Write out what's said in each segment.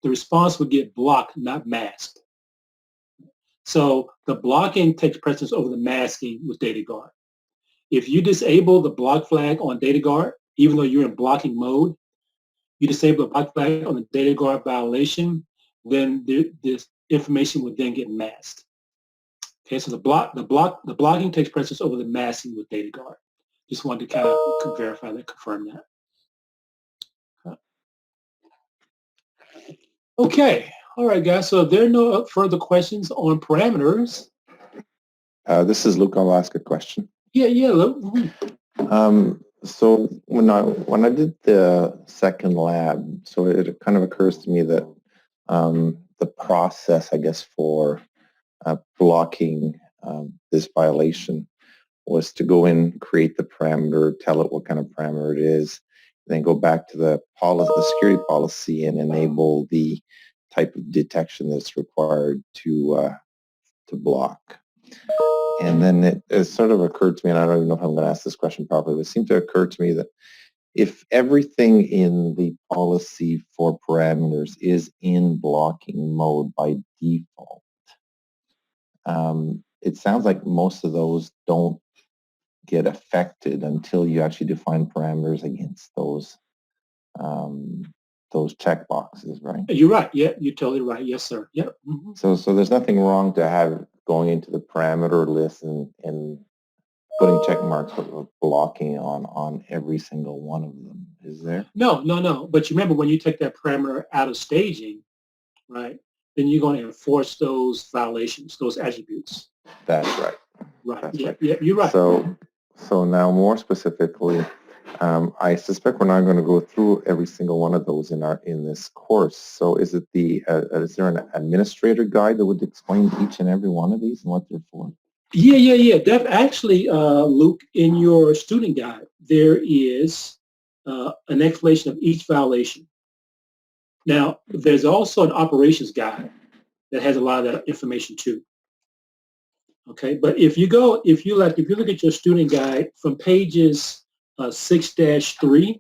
the response would get blocked, not masked. So the blocking takes precedence over the masking with data guard. If you disable the block flag on data guard, even though you're in blocking mode, you disable the block flag on the data guard violation, then this information would then get masked. Okay, so the blocking takes precedence over the masking with data guard. Just wanted to kind of verify that, confirm that. Okay, all right, guys. So if there are no further questions on parameters. This is Luke. I'll ask a question. Yeah, Luke. So when I did the second lab, so it kind of occurs to me that the process, I guess, for blocking this violation was to go in, create the parameter, tell it what kind of parameter it is, then go back to the security policy and enable the type of detection that's required to block. And then it sort of occurred to me, and I don't even know if I'm going to ask this question properly, but it seemed to occur to me that if everything in the policy for parameters is in blocking mode by default, it sounds like most of those don't get affected until you actually define parameters against those checkboxes, right? You're right. Yeah, you're totally right. Yes, sir. Yep. Mm-hmm. So there's nothing wrong to have going into the parameter list and putting check marks with blocking on every single one of them, is there? No. But you remember when you take that parameter out of staging, right, then you're going to enforce those violations, those attributes. That's right. Right. That's yeah, right. Yeah, you're right. So now more specifically, I suspect we're not going to go through every single one of those in this course. So is it is there an administrator guide that would explain each and every one of these and what they're for? Yeah. That actually, Luke, in your student guide, there is an explanation of each violation. Now, there's also an operations guide that has a lot of that information too. Okay, but if you look at your student guide from pages 6-3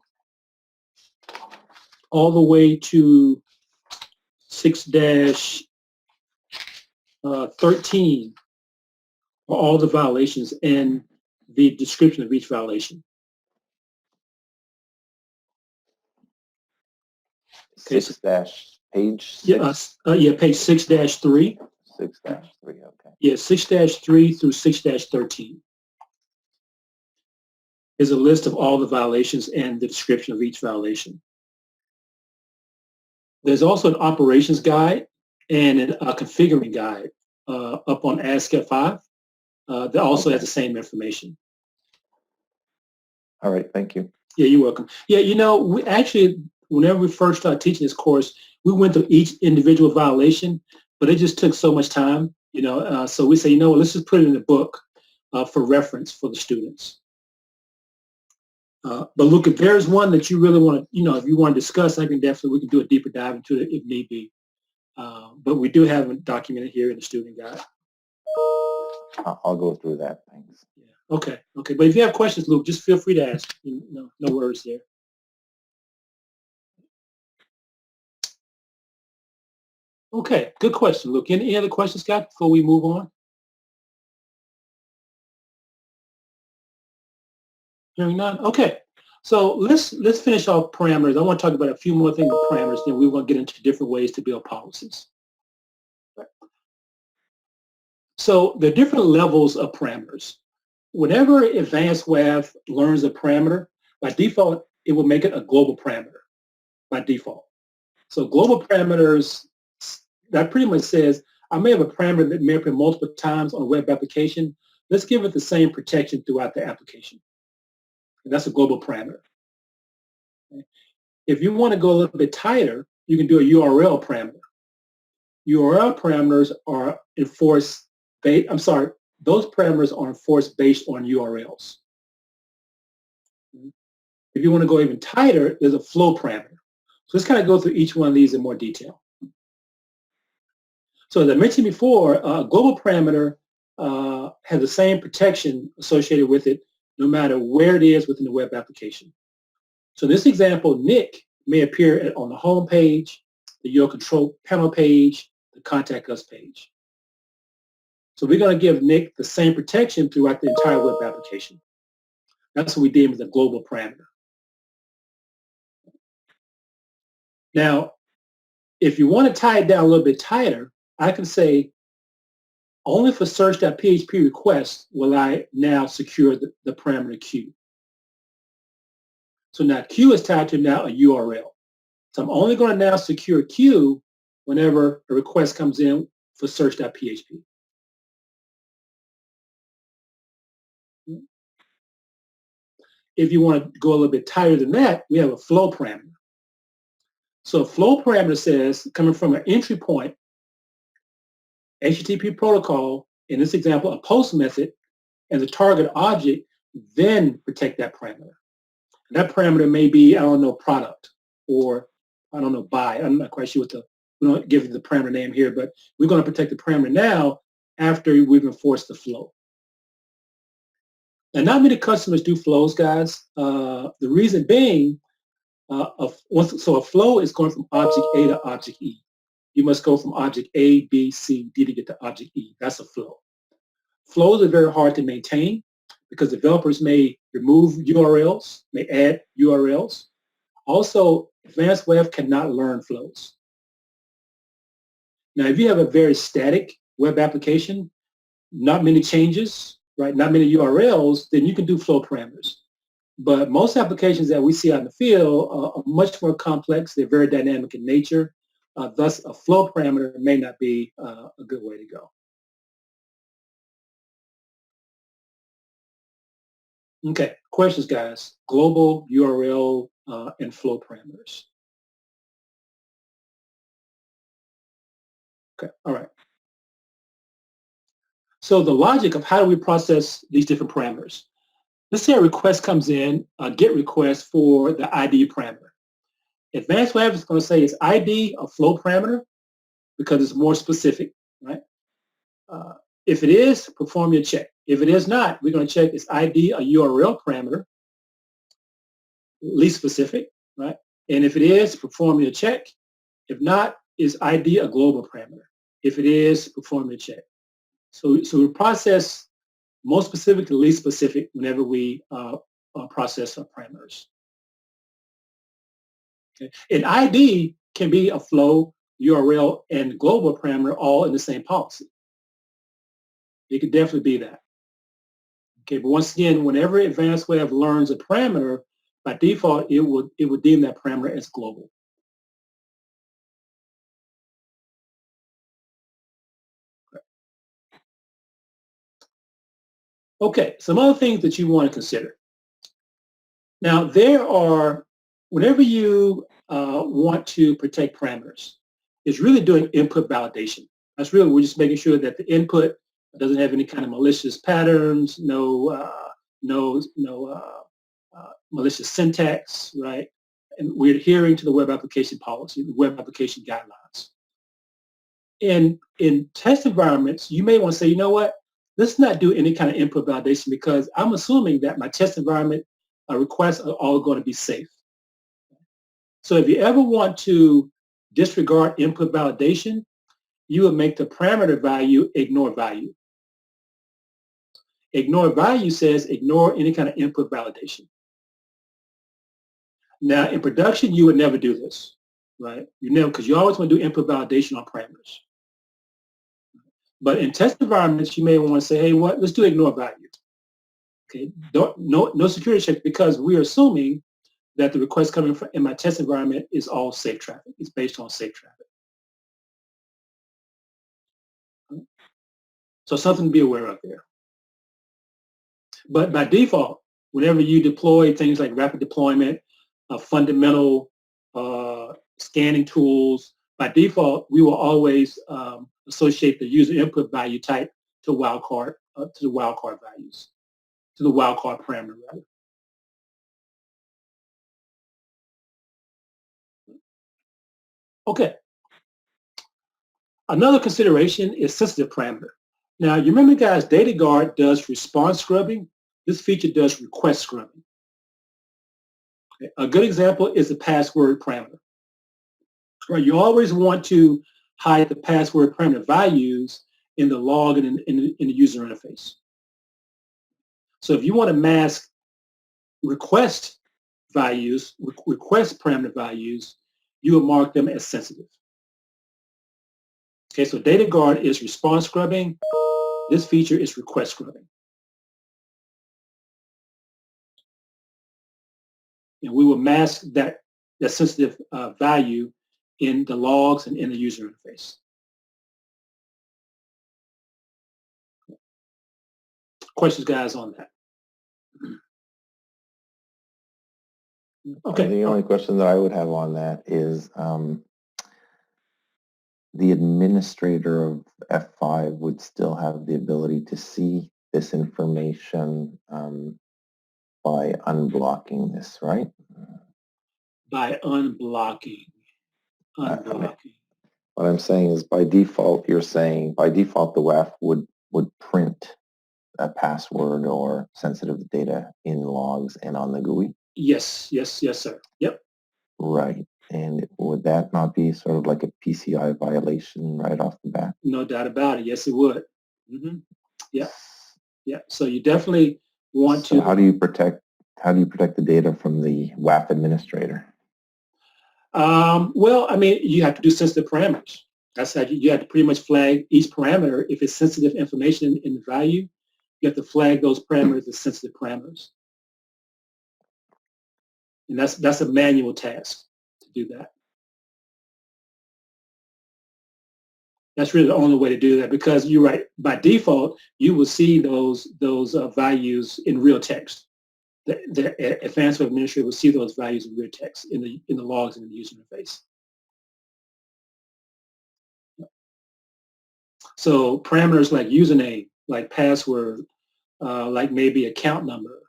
all the way to 6-13 are all the violations and the description of each violation. Okay. Page 6? Page 6-3. 6-3, okay. Yeah, 6-3 through 6-13 is a list of all the violations and the description of each violation. There's also an operations guide and a configuring guide up on ASCII 5 that also has the same information. All right, thank you. Yeah, you're welcome. Yeah, we actually, whenever we first started teaching this course, we went through each individual violation, but it just took so much time, so we say, let's just put it in the book for reference for the students. But look, if there's one that you really want to, if you want to discuss, we can do a deeper dive into it if need be. But we do have it documented here in the student guide. I'll go through that. Thanks. Yeah. Okay. But if you have questions, Luke, just feel free to ask. No worries there. Okay, good question, Luke. Any other questions, Scott, before we move on? Hearing none. Okay, so let's finish off parameters. I want to talk about a few more things with parameters, then we're going to get into different ways to build policies. So there are different levels of parameters. Whenever Advanced WAF learns a parameter, by default, it will make it a global parameter by default. So global parameters, that pretty much says, I may have a parameter that may appear multiple times on a web application. Let's give it the same protection throughout the application. And that's a global parameter. Okay. If you want to go a little bit tighter, you can do a URL parameter. URL parameters are enforced, those parameters are enforced based on URLs. If you want to go even tighter, there's a flow parameter. So let's kind of go through each one of these in more detail. So as I mentioned before, a global parameter has the same protection associated with it no matter where it is within the web application. So in this example, Nick may appear on the home page, the Your Control Panel page, the Contact Us page. So we're going to give Nick the same protection throughout the entire web application. That's what we deem as a global parameter. Now, if you want to tie it down a little bit tighter, I can say only for search.php requests will I now secure the parameter Q. So now Q is tied to now a URL. So I'm only going to now secure Q whenever a request comes in for search.php. If you want to go a little bit tighter than that, we have a flow parameter. So a flow parameter says, coming from an entry point, HTTP protocol, in this example, a post method, and the target object, then protect that parameter. And that parameter may be, I don't know, product, or I don't know, buy. I'm not quite sure we don't give you the parameter name here, but we're going to protect the parameter now after we've enforced the flow. And not many customers do flows, guys. The reason being, so a flow is going from object A to object E. You must go from object A, B, C, D to get to object E. That's a flow. Flows are very hard to maintain because developers may remove URLs, may add URLs. Also, advanced web cannot learn flows. Now, if you have a very static web application, not many changes, right? Not many URLs, then you can do flow parameters. But most applications that we see out in the field are much more complex. They're very dynamic in nature. Thus, a flow parameter may not be a good way to go. Okay, questions, guys. Global URL and flow parameters. Okay, all right. So the logic of how do we process these different parameters? Let's say a request comes in, a GET request for the ID parameter. Advanced Web is going to say is ID a flow parameter because it's more specific, right? If it is, perform your check. If it is not, we're going to check is ID a URL parameter, least specific, right? And if it is, perform your check. If not, is ID a global parameter? If it is, perform your check. So we process most specific to least specific whenever we process our parameters. Okay. And ID can be a flow, URL, and global parameter all in the same policy. It could definitely be that. Okay, but once again, whenever Advanced Web learns a parameter, by default, it would deem that parameter as global. Okay, some other things that you want to consider. Now, whenever you want to protect parameters, it's really doing input validation. That's really, we're just making sure that the input doesn't have any kind of malicious patterns, no malicious syntax, right? And we're adhering to the web application policy, the web application guidelines. In test environments, you may want to say, you know what, let's not do any kind of input validation because I'm assuming that my test environment requests are all going to be safe. So if you ever want to disregard input validation, you would make the parameter value ignore value. Ignore value says ignore any kind of input validation. Now, in production, you would never do this, right? You never, because you always want to do input validation on parameters. But in test environments, you may want to say, hey, let's do ignore value. Okay, no security check because we are assuming that the request coming from in my test environment is all safe traffic. It's based on safe traffic. So something to be aware of there. But by default, whenever you deploy things like rapid deployment, fundamental scanning tools, by default, we will always associate the user input value type to wildcard to the wildcard values, to the wildcard parameter rather. Okay. Another consideration is sensitive parameter. Now, you remember, guys, DataGuard does response scrubbing. This feature does request scrubbing. Okay. A good example is the password parameter. Right, you always want to hide the password parameter values in the log and in the user interface. So if you want to mask request values, request parameter values, you will mark them as sensitive. Okay, so data guard is response scrubbing. This feature is request scrubbing. And we will mask that sensitive value in the logs and in the user interface. Questions, guys, on that? Okay. The only question that I would have on that is the administrator of F5 would still have the ability to see this information by unblocking this, right? By unblocking. I mean, what I'm saying is by default, you're saying by default the WAF would print a password or sensitive data in logs and on the GUI? Yes, sir. Yep. Right. And would that not be sort of like a PCI violation right off the bat? No doubt about it. Yes, it would. Mm-hmm. Yeah. Yeah. So you definitely want to. How do you protect the data from the WAF administrator? Well, I mean, you have to do sensitive parameters. That's how you have to pretty much flag each parameter. If it's sensitive information in the value, you have to flag those parameters as sensitive parameters. And that's a manual task to do that. That's really the only way to do that, because you're right. By default, you will see those values in real text. The advanced web administrator will see those values in real text in the logs and in the user interface. So parameters like username, like password, like maybe account number,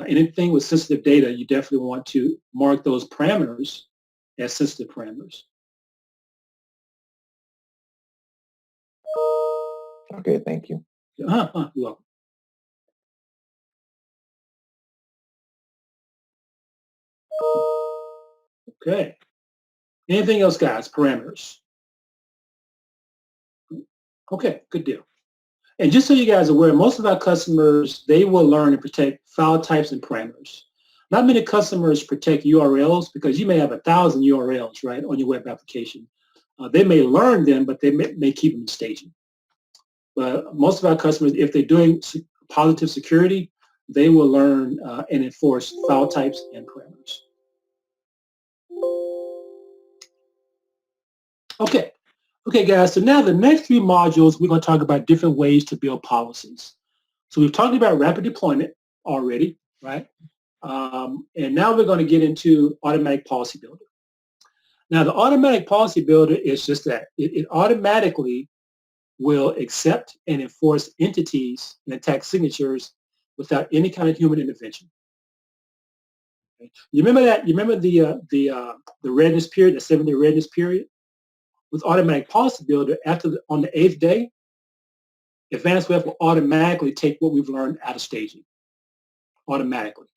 anything with sensitive data, you definitely want to mark those parameters as sensitive parameters. Okay, thank you. You're welcome. Okay. Anything else, guys? Parameters. Okay, good deal. And just so you guys are aware, most of our customers, they will learn and protect file types and parameters. Not many customers protect URLs, because you may have 1,000 URLs, right, on your web application. They may learn them, but they may keep them in staging. But most of our customers, if they're doing positive security, they will learn and enforce file types and parameters. Okay. Okay, guys, so now the next few modules, we're going to talk about different ways to build policies. So we've talked about rapid deployment already, right? And now we're going to get into automatic policy builder. Now, the automatic policy builder is just that. It automatically will accept and enforce entities and attack signatures without any kind of human intervention. Okay. You remember that? You remember the readiness period, the 7-day readiness period? With automatic policy builder, on the 8th day, advanced web will automatically take what we've learned out of staging, automatically.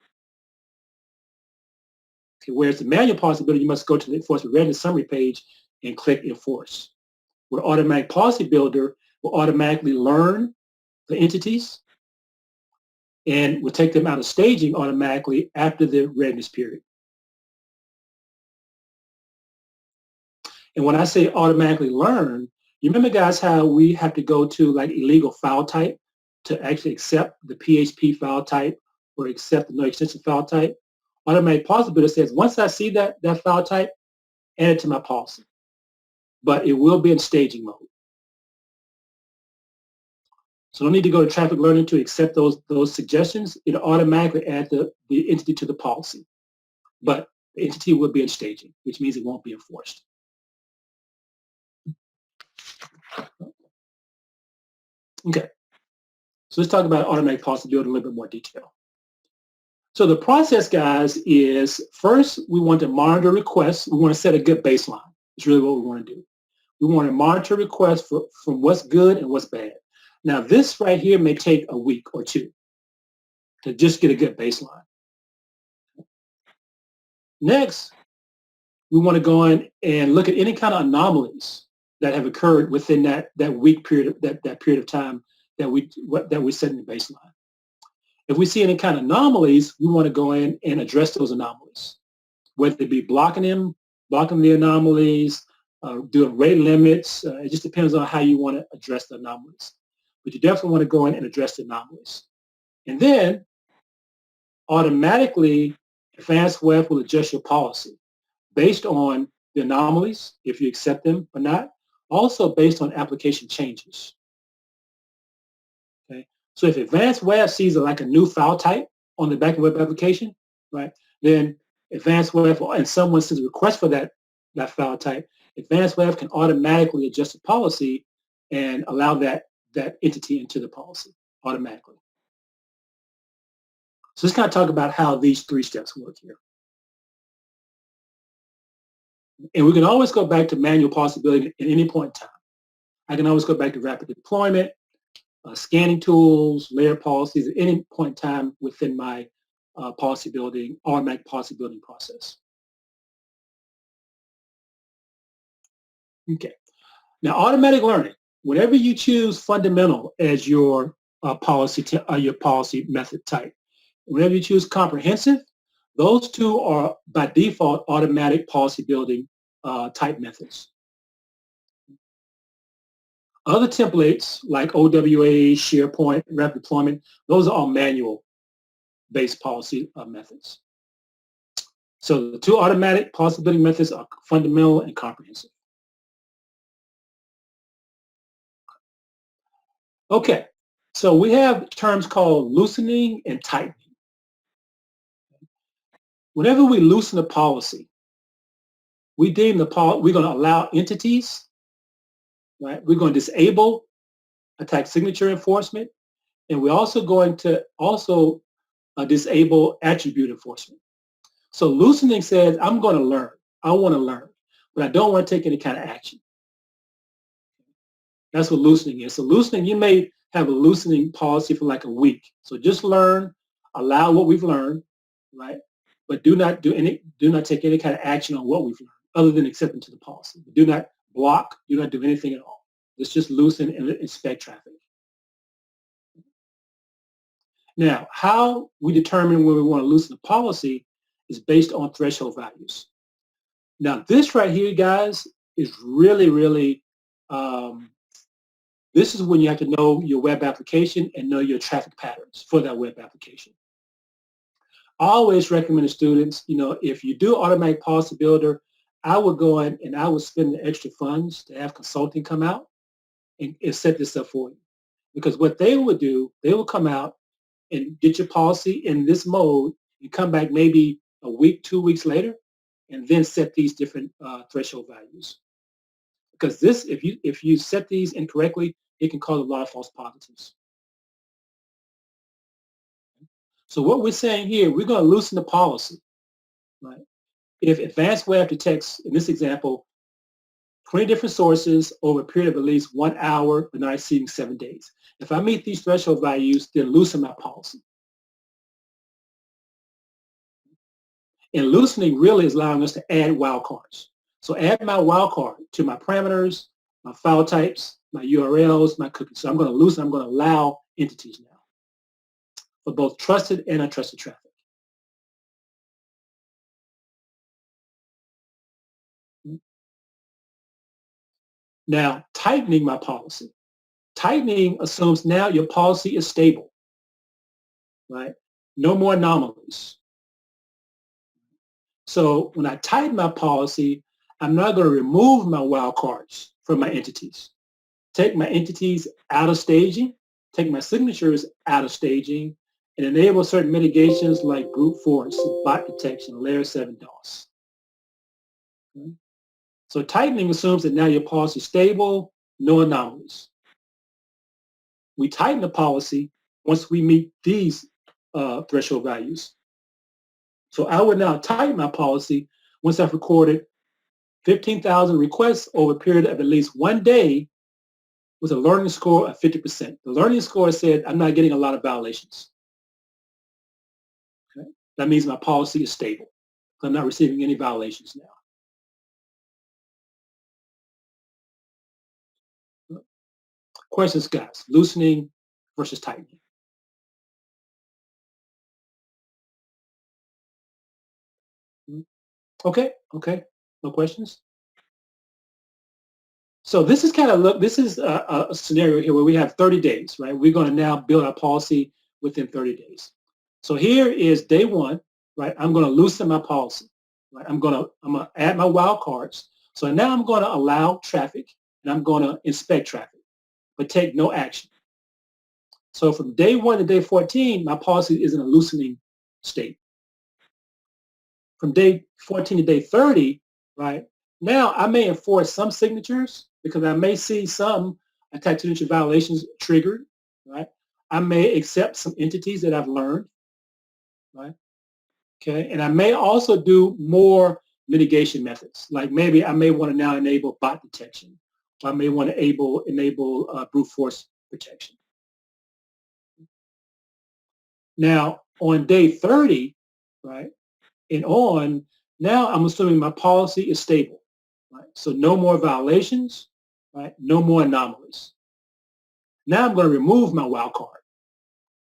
Okay, whereas the manual policy builder, you must go to the enforcement readiness summary page and click enforce. Where automatic policy builder will automatically learn the entities and will take them out of staging automatically after the readiness period. And when I say automatically learn, you remember, guys, how we have to go to like illegal file type to actually accept the PHP file type or accept the no extension file type? Automatic policy builder says, once I see that file type, add it to my policy. But it will be in staging mode. So don't need to go to traffic learning to accept those suggestions. It'll automatically add the entity to the policy. But the entity will be in staging, which means it won't be enforced. Okay. So let's talk about automatic policy builder in a little bit more detail. So the process, guys, is first we want to monitor requests. We want to set a good baseline. It's really what we want to do. We want to monitor requests from what's good and what's bad. Now, this right here may take a week or two to just get a good baseline. Next, we want to go in and look at any kind of anomalies that have occurred within that week period, that period of time that we set in the baseline. If we see any kind of anomalies, we want to go in and address those anomalies, whether it be blocking the anomalies, doing rate limits. It just depends on how you want to address the anomalies. But you definitely want to go in and address the anomalies. And then automatically, Advanced Web will adjust your policy based on the anomalies, if you accept them or not, also based on application changes. Okay, so if Advanced Web sees like a new file type on the backend web application, right, then Advanced Web, and someone sends a request for that file type, Advanced Web can automatically adjust the policy and allow that entity into the policy automatically. So let's kind of talk about how these 3 steps work here. And we can always go back to manual policy building at any point in time. I can always go back to rapid deployment, scanning tools, layer policies at any point in time within my automatic policy building process. Okay. Now, automatic learning. Whenever you choose fundamental as your policy method type, whenever you choose comprehensive, those 2 are by default automatic policy building type methods. Other templates like OWA, SharePoint, rapid deployment, those are all manual-based policy methods. So the 2 automatic policy building methods are fundamental and comprehensive. Okay, so we have terms called loosening and tightening. Whenever we loosen a policy, we deem we're going to allow entities, right? We're going to disable attack signature enforcement, and we're also going to disable attribute enforcement. So loosening says, I'm going to learn. I want to learn, but I don't want to take any kind of action. That's what loosening is. So loosening, you may have a loosening policy for like a week. So just learn, allow what we've learned, right? But do not take any kind of action on what we've learned other than accepting to the policy. Do not block, do not do anything at all. Let's just loosen and inspect traffic. Now, how we determine when we want to loosen the policy is based on threshold values. Now, this right here, guys, is really, really, this is when you have to know your web application and know your traffic patterns for that web application. I always recommend to students, if you do automatic policy builder, I would go in and I would spend the extra funds to have consulting come out and set this up for you. Because what they would do, they will come out and get your policy in this mode and come back maybe a week, 2 weeks later, and then set these different threshold values. Because if you set these incorrectly, it can cause a lot of false positives. So what we're saying here, we're going to loosen the policy, right? If Advanced Web detects, in this example, 20 different sources over a period of at least 1 hour, but not exceeding 7 days. If I meet these threshold values, then loosen my policy. And loosening really is allowing us to add wildcards. So add my wildcard to my parameters, my file types, my URLs, my cookies. So I'm going to loosen, I'm going to allow entities now for both trusted and untrusted traffic. Now, tightening my policy. Tightening assumes now your policy is stable, right? No more anomalies. So when I tighten my policy, I'm not going to remove my wildcards from my entities. Take my entities out of staging, take my signatures out of staging, and enable certain mitigations like brute force, bot detection, layer 7 DOS. Okay. So tightening assumes that now your policy is stable, no anomalies. We tighten the policy once we meet these threshold values. So I would now tighten my policy once I've recorded 15,000 requests over a period of at least 1 day with a learning score of 50%. The learning score said I'm not getting a lot of violations. Okay? That means my policy is stable. I'm not receiving any violations now. Questions, guys? Loosening versus tightening. Mhm. Okay, okay. No questions? So this is kind of look. This is a scenario here where we have 30 days, right? We're going to now build our policy within 30 days. So here is day one, right? I'm going to loosen my policy, right? I'm going to add my wild cards. So now I'm going to allow traffic and I'm going to inspect traffic, but take no action. So from day one to day 14, my policy is in a loosening state. From day 14 to day 30, right? Now I may enforce some signatures because I may see some attack signature violations triggered, right? I may accept some entities that I've learned, right? Okay, and I may also do more mitigation methods. Like maybe I may want to now enable bot detection. Or I may want to enable brute force protection. Now on day 30, right, and on, now I'm assuming my policy is stable, right? So no more violations, right? No more anomalies. Now I'm going to remove my wildcard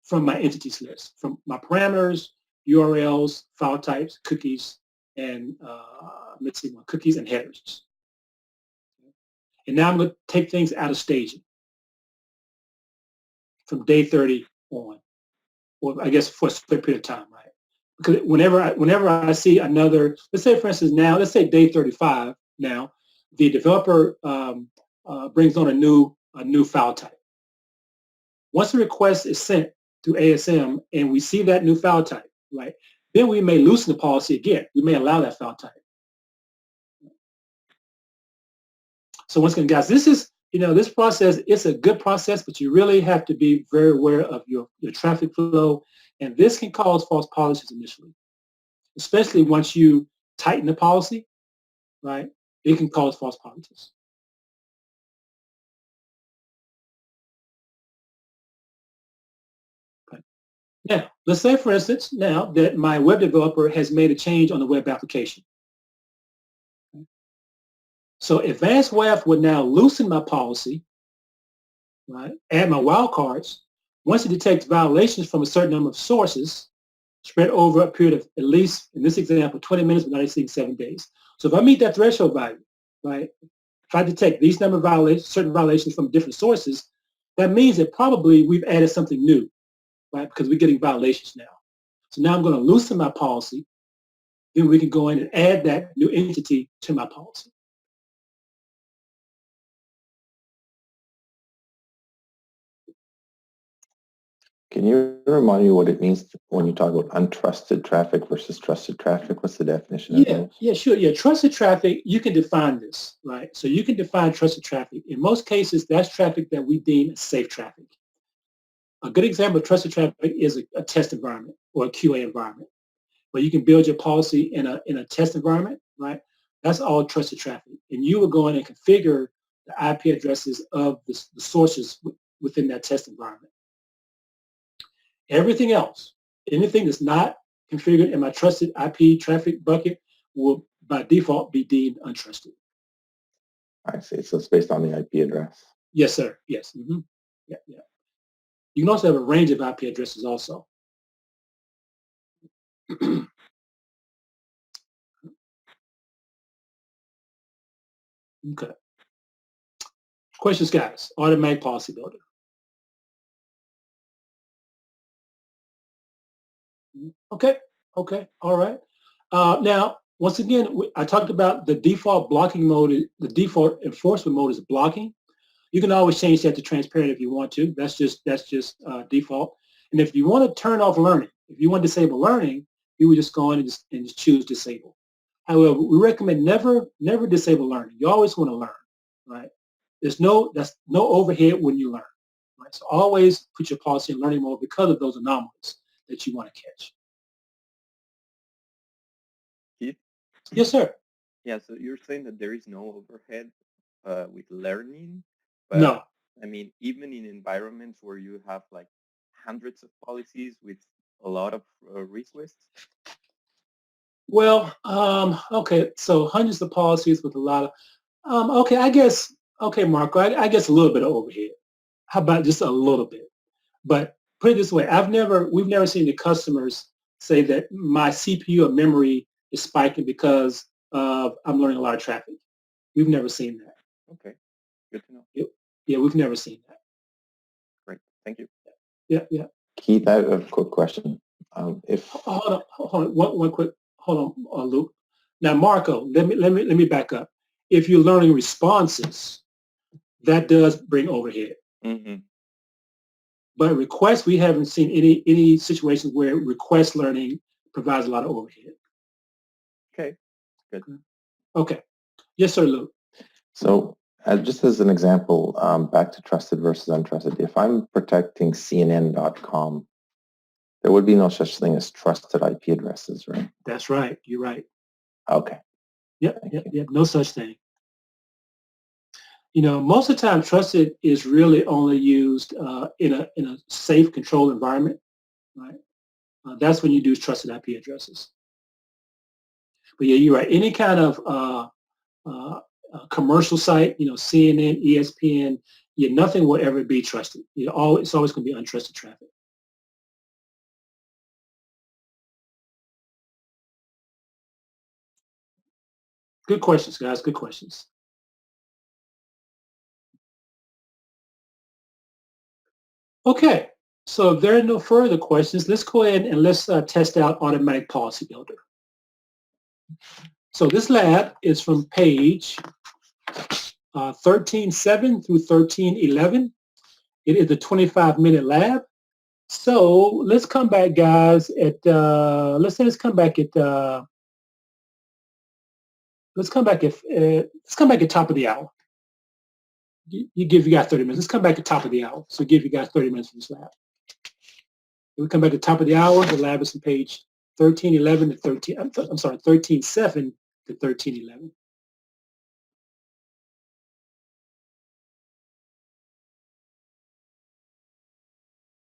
from my entities list, from my parameters, URLs, file types, cookies, and let's see, cookies and headers. And now I'm going to take things out of staging from day 30 on, or I guess for a split period of time, right? Because whenever I see another, let's say for instance now, let's say day 35 now, the developer brings on a new file type. Once the request is sent through ASM and we see that new file type, right, then we may loosen the policy again. We may allow that file type. So once again, guys, this is, this process, it's a good process, but you really have to be very aware of your traffic flow. And this can cause false policies initially, especially once you tighten the policy, right? It can cause false positives. Okay. Now, let's say, for instance, now that my web developer has made a change on the web application. So advanced WAF would now loosen my policy, right? Add my wildcards. Once it detects violations from a certain number of sources, spread over a period of at least, in this example, 20 minutes, but not exceeding 7 days. So if I meet that threshold value, right? If I detect these number of violations, certain violations from different sources, that means that probably we've added something new, right? Because we're getting violations now. So now I'm going to loosen my policy. Then we can go in and add that new entity to my policy. Can you remind me what it means when you talk about untrusted traffic versus trusted traffic? What's the definition of Yeah, those? yeah, sure. Yeah, trusted traffic, you can define this, right? So you can define trusted traffic. In most cases, that's traffic that we deem as safe traffic. A good example of trusted traffic is a test environment or a QA environment, where you can build your policy in a test environment, right? That's all trusted traffic. And you will go in and configure the IP addresses of the sources within that test environment. Everything else, anything that's not configured in my trusted IP traffic bucket will by default be deemed untrusted. I see. So it's based on the IP address. Yes, sir. Yes. Mm-hmm. Yeah, yeah. You can also have a range of IP addresses also. Okay. Questions, guys? Automatic policy builder. Okay. Okay. All right. Now, once again, I talked about the default blocking mode. The default enforcement mode is blocking. You can always change that to transparent if you want to. That's just default. And if you want to turn off learning, if you want to disable learning, you would just go in and just choose disable. However, we recommend never disable learning. You always want to learn, right? That's no overhead when you learn, right? So always put your policy in learning mode because of those anomalies that you want to catch. Keith? Yes, sir. Yeah, so you're saying that there is no overhead with learning, but No. I mean, even in environments where you have like hundreds of policies with a lot of requests? Well, okay. So hundreds of policies with a lot of, okay, I guess, okay, Marco, I guess a little bit of overhead. How about just a little bit? But put it this way, we've never seen the customers say that my CPU or memory is spiking because I'm learning a lot of traffic. We've never seen that. Okay, good to know. Yeah, we've never seen that. Great, thank you. Yeah. Keith, I have a quick question. If Hold on, one quick, hold on, Luke. Now, Marco, let me back up. If you're learning responses, that does bring overhead. Mm-hmm. But requests, we haven't seen any situations where request learning provides a lot of overhead. Okay, good. Okay. Yes, sir, Luke. So just as an example, back to trusted versus untrusted, if I'm protecting CNN.com, there would be no such thing as trusted IP addresses, right? That's right. You're right. Okay. Yep. No such thing. Most of the time, trusted is really only used in a safe, controlled environment, right? That's when you do trusted IP addresses. But yeah, you're right. Any kind of commercial site, CNN, ESPN, nothing will ever be trusted. It's always going to be untrusted traffic. Good questions, guys. Good questions. Okay, so if there are no further questions, let's go ahead and let's test out Automatic Policy Builder. So this lab is from page 13.7 through 13.11. It is a 25-minute lab. So let's come back, guys, at let's come back at top of the hour. You guys 30 minutes. Let's come back at top of the hour. So give you guys 30 minutes for this lab. We come back at top of the hour. The lab is on page 13.11 to 13. I'm sorry, 13.7 to 13.11.